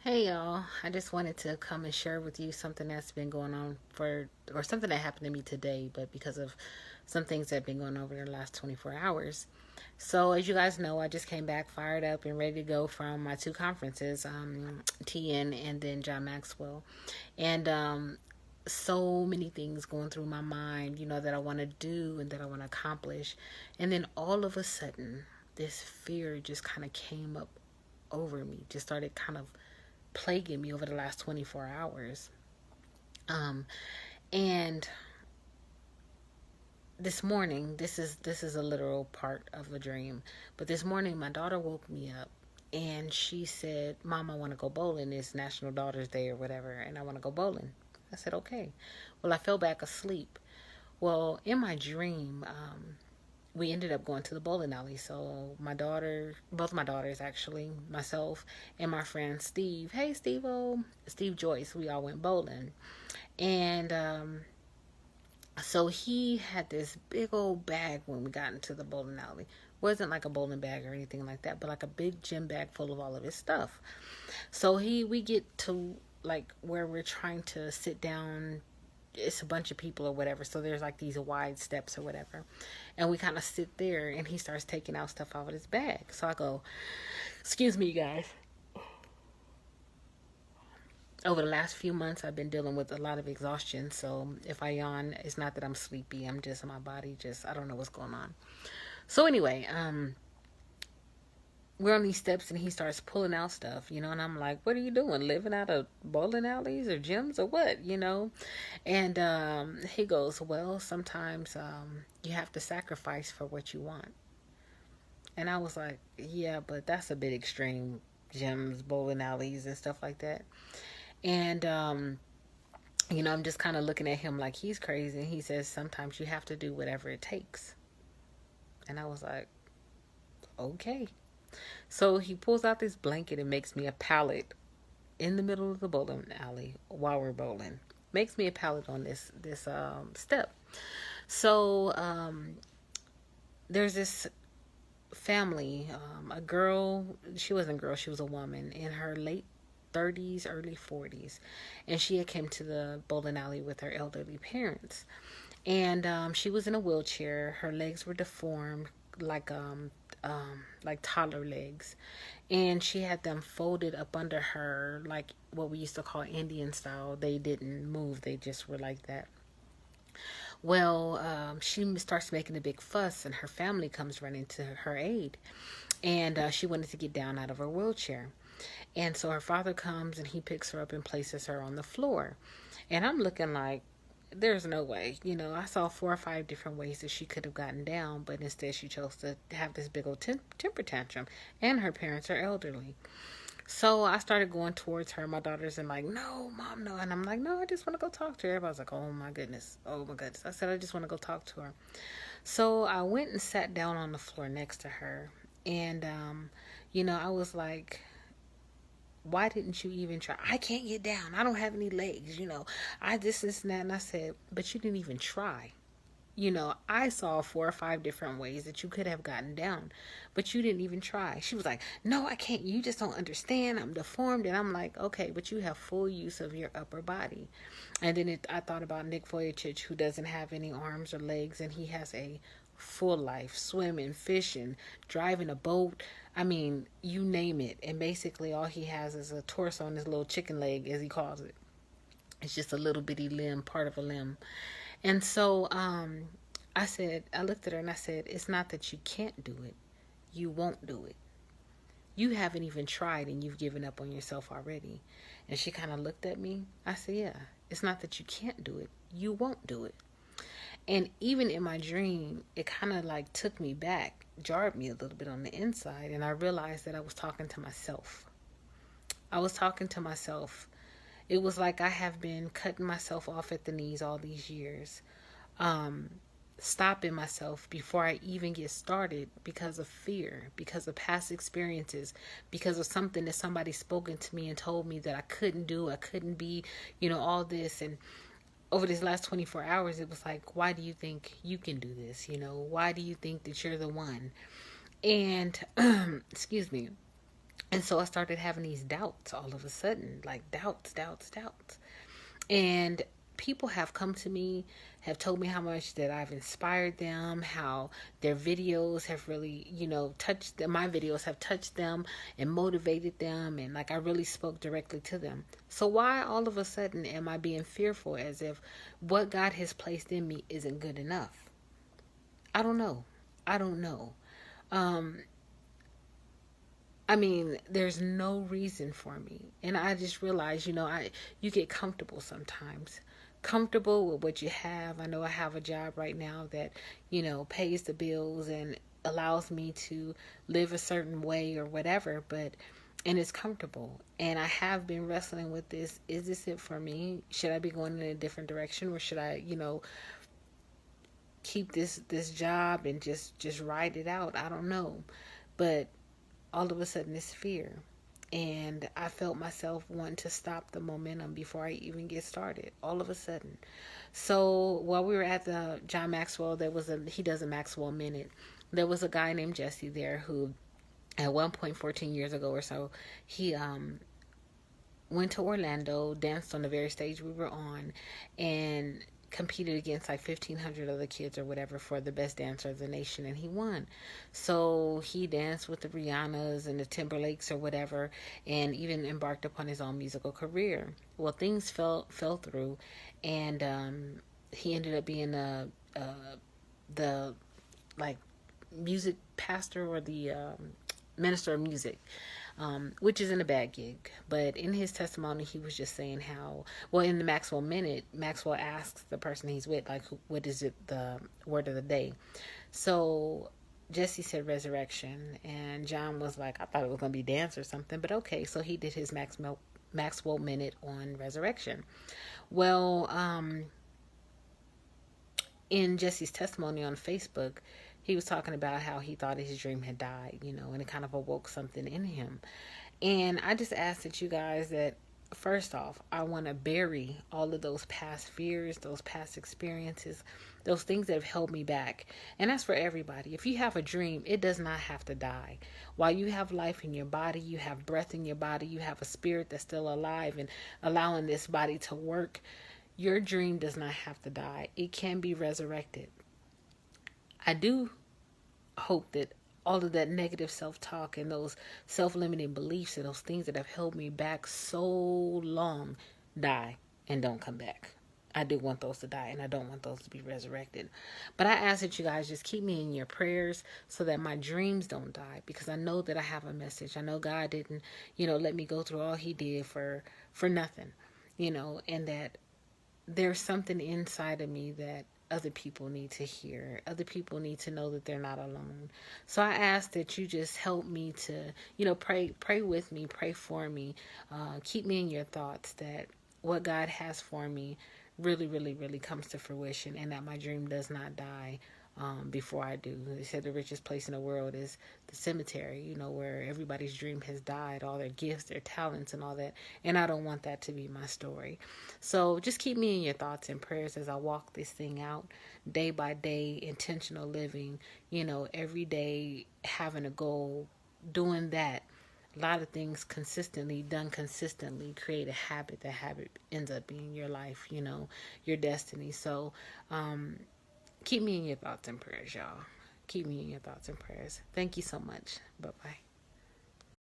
Hey y'all, I just wanted to come and share with you something that's been going on or something that happened to me today, but because of some things that have been going on over the last 24 hours. So, as you guys know, I just came back fired up and ready to go from my two conferences, TN and then John Maxwell. And so many things going through my mind, that I want to do and that I want to accomplish. And then all of a sudden, this fear just kind of came up over me, just started kind of plaguing me over the last 24 hours. Um, and this morning, this is a literal part of the dream, but this morning my daughter woke me up and she said, "Mom, I want to go bowling. It's National Daughters Day or whatever, and I want to go bowling." I said, "Okay." Well, I fell back asleep. Well, in my dream, we ended up going to the bowling alley. So my daughter, both my daughters actually, myself and my friend Steve, hey Steve Joyce, we all went bowling. And so he had this big old bag when we got into the bowling alley. Wasn't like a bowling bag or anything like that, but like a big gym bag full of all of his stuff. So we get to like where we're trying to sit down. It's a bunch of people or whatever, so there's like these wide steps or whatever, and we kind of sit there and he starts taking out stuff out of his bag. So I go, "Excuse me, you guys." Over the last few months I've been dealing with a lot of exhaustion, so if I yawn, it's not that I'm sleepy, I'm just, my body just, I don't know what's going on. So anyway, we're on these steps and he starts pulling out stuff, and I'm like, "What are you doing? Living out of bowling alleys or gyms or what?" And he goes, "Well, sometimes you have to sacrifice for what you want." And I was like, "Yeah, but that's a bit extreme, gyms, bowling alleys, and stuff like that." And, I'm just kind of looking at him like he's crazy. And he says, "Sometimes you have to do whatever it takes." And I was like, "Okay." So he pulls out this blanket and makes me a pallet in the middle of the bowling alley while we're bowling. Makes me a pallet on this step. So there's this family, a girl. She wasn't a girl. She was a woman in her late 30s, early 40s, and she had came to the bowling alley with her elderly parents. And she was in a wheelchair. Her legs were deformed, like toddler legs, and she had them folded up under her, like what we used to call Indian style. They didn't move; they just were like that. Well, she starts making a big fuss, and her family comes running to her aid, and she wanted to get down out of her wheelchair. And so her father comes and he picks her up and places her on the floor. And I'm looking like, there's no way. I saw 4 or 5 different ways that she could have gotten down, but instead she chose to have this big old temper tantrum. And her parents are elderly. So I started going towards her. My daughter's in like, "No, Mom, no." And I'm like, "No, I just want to go talk to her." Everybody's like, "Oh my goodness. Oh my goodness." I said, "I just want to go talk to her." So I went and sat down on the floor next to her. And, I was like, "Why didn't you even try?" "I can't get down. I don't have any legs. I this and that." And I said, "But you didn't even try. I saw 4 or 5 different ways that you could have gotten down, but you didn't even try." She was like, "No, I can't. You just don't understand. I'm deformed." And I'm like, "Okay, but you have full use of your upper body." And then I thought about Nick Vujicic, who doesn't have any arms or legs, and he has a full life, swimming, fishing, driving a boat. I mean, you name it. And basically all he has is a torso on his little chicken leg, as he calls it. It's just a little bitty limb, part of a limb. And so I looked at her and I said, "It's not that you can't do it. You won't do it. You haven't even tried and you've given up on yourself already." And she kind of looked at me. I said, "Yeah, it's not that you can't do it. You won't do it." And even in my dream, it kind of like took me back, jarred me a little bit on the inside. And I realized that I was talking to myself. I was talking to myself. It was like I have been cutting myself off at the knees all these years, um, stopping myself before I even get started because of fear, because of past experiences, because of something that somebody spoken to me and told me that I couldn't do, I couldn't be, all this. And over these last 24 hours, it was like, why do you think you can do this? Why do you think that you're the one? And, excuse me. And so I started having these doubts all of a sudden, like doubts. And people have come to me, have told me how much that I've inspired them, how their videos have really, touched them. My videos have touched them and motivated them. And like I really spoke directly to them. So why all of a sudden am I being fearful as if what God has placed in me isn't good enough? I don't know. I don't know. Um, I mean, there's no reason for me. And I just realized, you get comfortable sometimes. Comfortable with what you have. I know I have a job right now that, pays the bills and allows me to live a certain way or whatever, and it's comfortable. And I have been wrestling with this. Is this it for me? Should I be going in a different direction, or should I, keep this job and just ride it out? I don't know. But all of a sudden it's fear. And I felt myself wanting to stop the momentum before I even get started, all of a sudden. So while we were at the John Maxwell, he does a Maxwell Minute. There was a guy named Jesse there who, at one point, 14 years ago or so, he went to Orlando, danced on the very stage we were on, and competed against like 1,500 other kids or whatever for the best dancer of the nation, and he won. So he danced with the Rihannas and the Timberlakes or whatever, and even embarked upon his own musical career. Well, things fell through, and he ended up being the like music pastor, or the minister of music, which isn't a bad gig. But in his testimony, he was just saying how, well, in the Maxwell Minute, Maxwell asks the person he's with, like, what is it, the word of the day? So Jesse said resurrection, and John was like, I thought it was going to be dance or something, but okay. So he did his Maxwell Minute on resurrection. Well, in Jesse's testimony on Facebook, he was talking about how he thought his dream had died, and it kind of awoke something in him. And I just ask that you guys that, first off, I want to bury all of those past fears, those past experiences, those things that have held me back. And that's for everybody. If you have a dream, it does not have to die. While you have life in your body, you have breath in your body, you have a spirit that's still alive and allowing this body to work, your dream does not have to die. It can be resurrected. I do hope that all of that negative self-talk and those self-limiting beliefs and those things that have held me back so long die and don't come back. I do want those to die, and I don't want those to be resurrected. But I ask that you guys just keep me in your prayers so that my dreams don't die, because I know that I have a message. I know God didn't, let me go through all he did for nothing, and that there's something inside of me that other people need to hear. Other people need to know that they're not alone. So I ask that you just help me to, pray with me, pray for me, keep me in your thoughts, that what God has for me really, really, really comes to fruition, and that my dream does not die before I do. They said the richest place in the world is the cemetery, where everybody's dream has died, all their gifts, their talents, and all that. And I don't want that to be my story. So just keep me in your thoughts and prayers as I walk this thing out day by day, intentional living, every day having a goal, doing that. A lot of things consistently done consistently create a habit. That habit ends up being your life, your destiny. So keep me in your thoughts and prayers, y'all. Keep me in your thoughts and prayers. Thank you so much. Bye-bye.